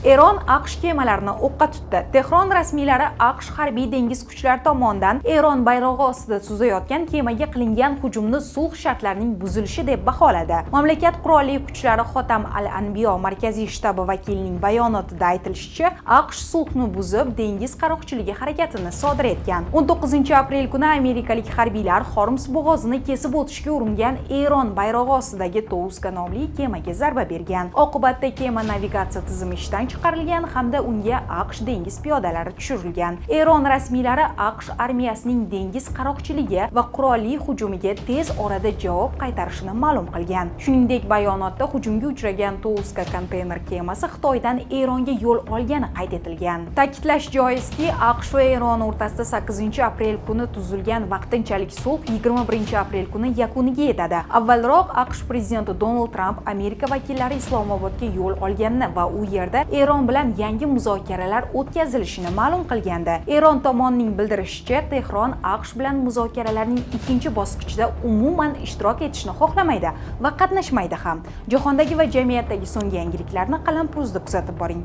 Eron AQSh kemalarini o'qqa tutdi. Tehron rasmiylari AQSh harbiy dengiz kuchlari tomonidan Eron bayrog'i ostida suzayotgan kemaga qilingan hujumni sulh shartlarining buzilishi deb baholadi. Mamlakat qurolli kuchlari Xotam al-Anbiyo markaziy shtabi vakilining bayonotida aytilishicha, AQSh sulhni buzib, dengiz qaroqchiligi harakatini sodir etgan. 19-aprel kuni amerikalik harbiylar Hormuz bo'g'ozini kesib o'tishga uringan Eron bayrog'i ostidagi Touska nomli kemaga zarba bergan. Oqibatda kema navigatsiya tizimi ishdan chiqarilgan hamda unga AQSh dengiz piyodalari tushirilgan. Eron rasmiylari AQSh armiyasining dengiz qaroqchiligi va qurolli hujumiga tez orada javob qaytarishini ma'lum qilgan. Shuningdek, bayonotda hujumga uchragan Touska konteyner kemasi Xitoydan Eronga yo'l olgani qayd etilgan. Ta'kidlash joizki, AQSh va Eron o'rtasida 8-aprel kuni tuzilgan vaqtinchalik sulh 21-aprel kuni yakuniga yetadi. Avvalroq AQSh prezidenti Donald Tramp Amerika vakillari Islomobodga yo'l olganini va u yerda Eron bilan yangi muzokaralar o'tkazilishini ma'lum qilgandi. Eron tomonining bildirishicha, Tehron AQSh bilan muzokaralarning ikkinchi bosqichida umuman ishtirok etishni xohlamaydi va qatnashmaydi ham. Jahondagi va jamiyatdagi so'nggi yangiliklarni Qalampuzda kuzatib boring.